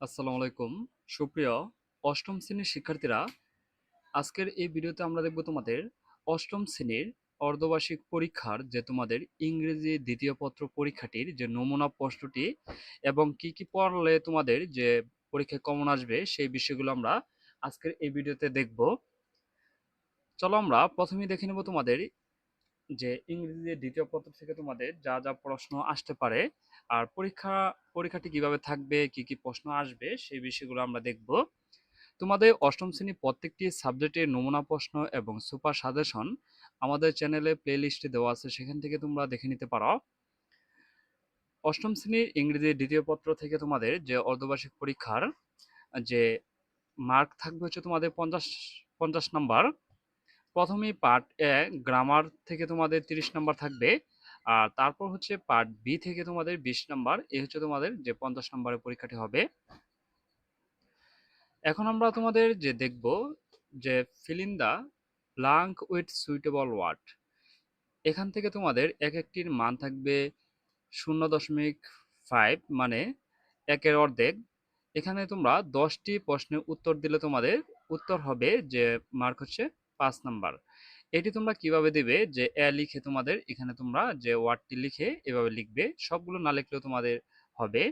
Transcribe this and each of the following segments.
আসসালামু আলাইকুম। সুপ্রিয় অষ্টম শ্রেণীর শিক্ষার্থীরা, আজকের এই ভিডিওতে আমরা দেখব তোমাদের অষ্টম শ্রেণীর অর্ধবার্ষিক পরীক্ষার যে তোমাদের ইংরেজি দ্বিতীয় পত্র পরীক্ষাটির যে নমুনা প্রশ্নটি এবং কি কি পড়লে তোমাদের যে পরীক্ষায় কমন আসবে সেই বিষয়গুলো আমরা আজকের এই ভিডিওতে দেখব। চলো আমরা প্রথমেই দেখে নেব তোমাদের যে ইংরেজি দ্বিতীয় পত্র থেকে তোমাদের যা যা প্রশ্ন আসতে পারে আর পরীক্ষাটি কিভাবে থাকবে, কি কি প্রশ্ন আসবে সেই বিষয়গুলো আমরা দেখব। তোমাদের অষ্টম শ্রেণী প্রত্যেকটি সাবজেক্টের নমুনা প্রশ্ন এবং সুপার সাজেশন আমাদের চ্যানেলে প্লে লিস্টে দেওয়া আছে, সেখান থেকে তোমরা দেখে নিতে পারো। অষ্টম শ্রেণীর ইংরেজি দ্বিতীয় পত্র থেকে তোমাদের যে অর্ধবার্ষিক পরীক্ষার যে মার্ক থাকবে হচ্ছে তোমাদের 50 নাম্বার। প্রথমেই পার্ট এ গ্রামার থেকে তোমাদের 30 নাম্বার থাকবে, আর তারপর হচ্ছে পার্ট বি থেকে তোমাদের 20 নাম্বার। এই হচ্ছে তোমাদের যে 50 নাম্বারের পরীক্ষাটি হবে। এখন আমরা তোমাদের যে দেখব যে fill in the blank with suitable word. এখান থেকে তোমাদের এক একটির মান থাকবে 0.5, মানে একের অর্ধেক। এখানে তোমরা 10টি প্রশ্নের উত্তর দিলে তোমাদের উত্তর হবে যে মার্ক হচ্ছে 5 নাম্বার। এটি তোমরা কিভাবে দিবে, যে এ লিখে তোমাদের এখানে তোমরা যে ওয়ার্ডটি লিখে এভাবে লিখবে, সবগুলো না লিখলেও তোমাদের হবে।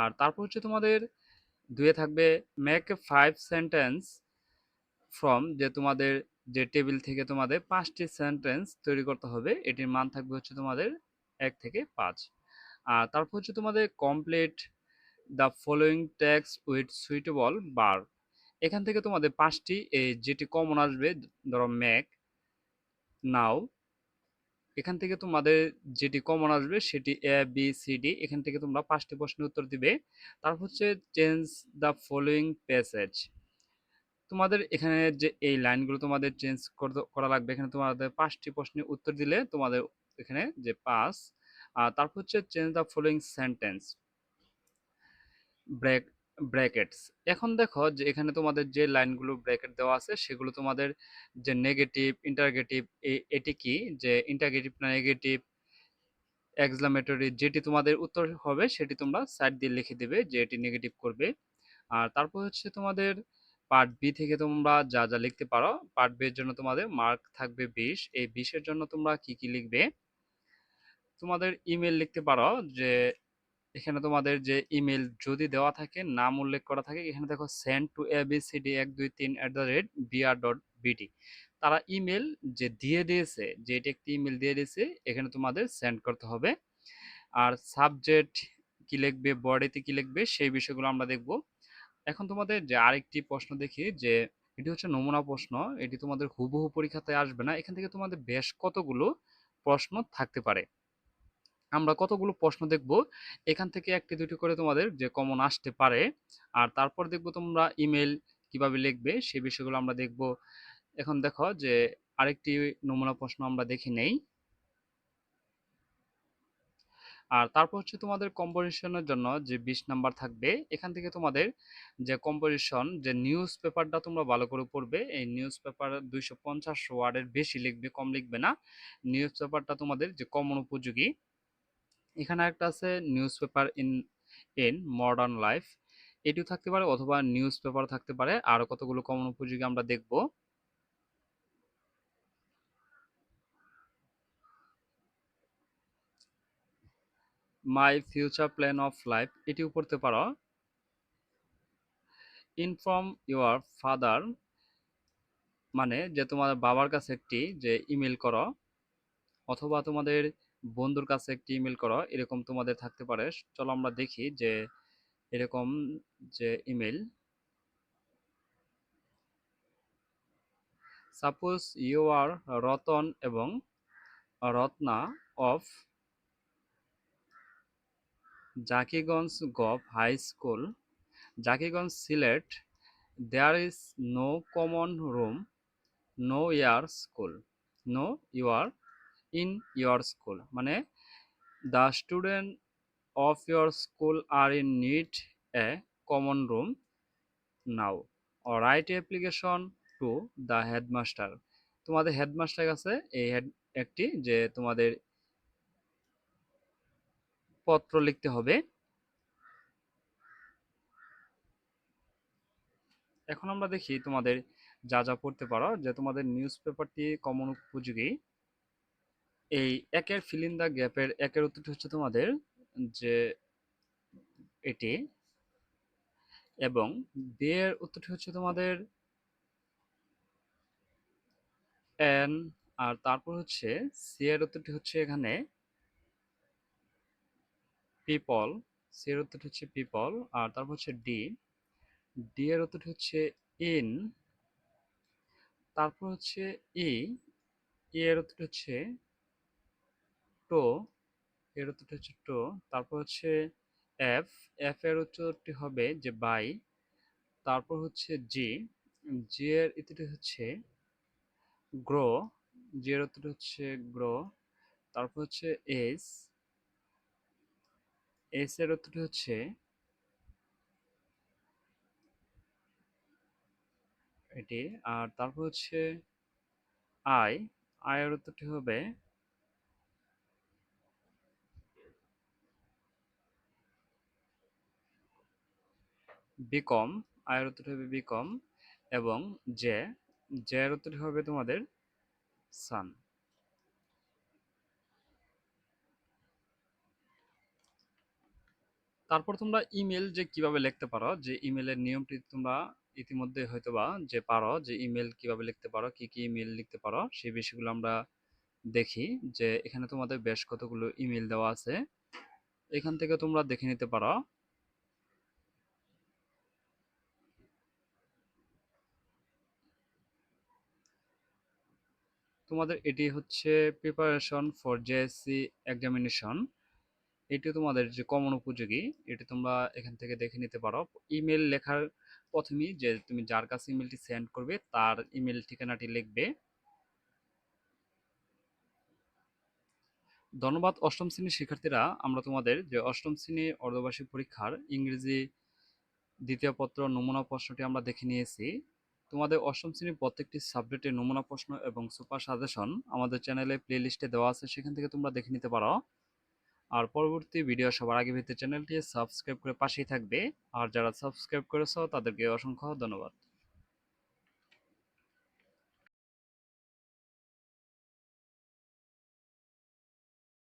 আর তারপর হচ্ছে তোমাদের দুয়ে থাকবে মেক এ 5 সেন্টেন্স ফ্রম, যে তোমাদের যে টেবিল থেকে তোমাদের 5টি সেন্টেন্স তৈরি করতে হবে, এটির মান থাকবে হচ্ছে তোমাদের 1 থেকে 5। আর তারপর হচ্ছে তোমাদের complete the following text with suitable বার। এখান থেকে তোমাদের 5টি যেটি কমন আসবে, ধরো মেক, নাও, এখান থেকে তোমাদের যেটি কমন আসবে সেটি এ বি সি ডি, এখান থেকে তোমরা 5টি প্রশ্নের উত্তর দিবে। তারপর হচ্ছে চেঞ্জ দ্য ফলোয়িং প্যাসেজ। তোমাদের এখানে যে এই লাইনগুলো তোমাদের চেঞ্জ করা লাগবে। এখানে তোমাদের 5টি প্রশ্নের উত্তর দিলে তোমাদের এখানে যে 5। আর তারপর হচ্ছে change the following sentence break brackets. এখন দেখো যে এখানে তোমাদের যে লাইনগুলো ব্র্যাকেট দেওয়া আছে সেগুলো তোমাদের যে নেগেটিভ, ইন্টারগেটিভ, এটি কি, যে ইন্টারগেটিভ না নেগেটিভ, এক্সক্লামেটরি, যেটি তোমাদের উত্তর হবে সেটি তোমরা সাইড দিয়ে লিখে দিবে যে এটি নেগেটিভ করবে। আর তারপর হচ্ছে তোমাদের পার্ট বি থেকে তোমরা যা যা লিখতে পারো। পার্ট বি এর জন্য তোমাদের মার্ক থাকবে 20। এই 20-এর জন্য তোমরা কি কি লিখবে, তোমাদের ইমেল লিখতে পারো। যে এখানে তোমাদের যে ইমেল যদি দেওয়া থাকে, নাম উল্লেখ করা থাকে, এখানে দেখো সেন্ড টু abcd123@br.bt, তারা ইমেল যে দিয়ে দিয়েছে, যে এটি একটি ইমেল দিয়ে দিয়েছে, এখানে তোমাদের সেন্ড করতে হবে। আর সাবজেক্ট কি লিখবে, বডিতে কি লিখবে, সেই বিষয়গুলো আমরা দেখব। এখন তোমাদের যে আরেকটি প্রশ্ন দেখি, যে এটি হচ্ছে নমুনা প্রশ্ন। এটি তোমাদের হুবহু পরীক্ষাতে আসবে না, এখান থেকে তোমাদের বেশ কতগুলো প্রশ্ন থাকতে পারে। আমরা কতগুলো প্রশ্ন দেখব, এখান থেকে একটি দুটি করে তোমাদের যে কমন আসতে পারে। আর তারপর দেখব তোমরা ইমেল কিভাবে লিখবে, সেই বিষয়গুলো আমরা দেখব। এখন দেখো যে আরেকটি নমুনা প্রশ্ন আমরা দেখে নেই। আর তারপর হচ্ছে তোমাদের কম্পোজিশনের জন্য যে 20 নাম্বার থাকবে, এখান থেকে তোমাদের যে কম্পোজিশন, যে নিউজ পেপারটা তোমরা ভালো করে পড়বে। এই নিউজ পেপার 250 ওয়ার্ডের বেশি লিখবে, কম লিখবে না। নিউজ পেপারটা তোমাদের যে কমন উপযোগী। এখানে একটা আছে news paper in modern life, এটিও থাকতে পারে, অথবা নিউজ পেপার থাকতে পারে। আরো কতগুলো কমন উপযোগী আমরা দেখব। My future plan of life, এটিও পড়তে পারো। ইনফর্ম ইউর ফাদার, মানে যে তোমার বাবার কাছে একটি যে ইমেল করো, অথবা তোমাদের বন্ধুর কাছে একটি ইমেল করো, এরকম তোমাদের থাকতে পারে। চলো আমরা দেখি যে এরকম যে email, suppose you are Ratan এবং Ratna of Zakiganj gov high school, Zakiganj, Sylhet. There is no common room, no year school, no you are in your school, মানে the student of your school are in need a common room now, or write a application to the headmaster। তোমাদের headmaster কাছে এই একটি যে তোমাদের পত্র লিখতে হবে। এখন আমরা দেখি তোমাদের যা যা পড়তে পারো, যে তোমাদের নিউজ পেপারটি কমন উপযোগী। এই একের ফিল ইন দ্য গ্যাপের একের উত্তরটি হচ্ছে তোমাদের যে এটি, এবং বি এর উত্তরটি হচ্ছে তোমাদের এন, আর তারপর হচ্ছে সি এর উত্তরটি হচ্ছে এখানে পিপল, সি এর উত্তরটি হচ্ছে পিপল, আর তারপর হচ্ছে ডি, ডি এর উত্তরটি হচ্ছে ইন, তারপর হচ্ছে ই, ই এর উত্তরটি হচ্ছে টো, এর উত্তরটি হচ্ছে টো, তারপর হচ্ছে এফ, এফ এর উত্তরটি হবে যে বাই, তারপর হচ্ছে জি, জি এর উত্তরটি হচ্ছে গ্রো, জি এর উত্তরটি হচ্ছে গ্রো, তারপর হচ্ছে এস, এস এর উত্তরটি হচ্ছে এটি, আর তারপর হচ্ছে আই, আই এর উত্তরটি হবে বিকম, আই এর উত্তরটি হবে বিকম, এবং জে, জে এর উত্তরটি হবে তোমাদের সান। তারপর তোমরা ইমেল যে কিভাবে লিখতে পারো, যে ইমেলের নিয়মটি তোমরা ইতিমধ্যে হয়তোবা যে পারো, যে ইমেল কিভাবে লিখতে পারো, কি কি ইমেল লিখতে পারো, সেই বিষয়গুলো আমরা দেখি। যে এখানে তোমাদের বেশ কতগুলো ইমেল দেওয়া আছে, এখান থেকে তোমরা দেখে নিতে পারো। তোমাদের এটি হচ্ছে প্রিপারেশন ফর জেএসসি এক্সামিনেশন, এটি তোমাদের যে কমন উপযোগী, এটি তোমরা এখান থেকে দেখে নিতে পারো। ইমেল লেখার প্রথমেই যে তুমি যার কাছে ইমেলটি সেন্ড করবে তার ইমেল ঠিকানাটি লিখবে। ধন্যবাদ অষ্টম শ্রেণীর শিক্ষার্থীরা, আমরা তোমাদের যে অষ্টম শ্রেণী অর্ধবার্ষিক পরীক্ষার ইংরেজি দ্বিতীয় পত্র নমুনা প্রশ্নটি আমরা দেখে নিয়েছি। তোমাদের অষ্টম শ্রেণীর প্রত্যেকটি সাবজেক্টের নমুনা প্রশ্ন এবং সুপার সাজেশন আমাদের চ্যানেলে প্লে লিস্টে দেওয়া আছে, সেখান থেকে তোমরা দেখে নিতে পারো। আর পরবর্তী ভিডিও সবার আগে পেতে চ্যানেলটি সাবস্ক্রাইব করে পাশেই থাকবে। আর যারা সাবস্ক্রাইব করেছো তাদেরকে অসংখ্য ধন্যবাদ।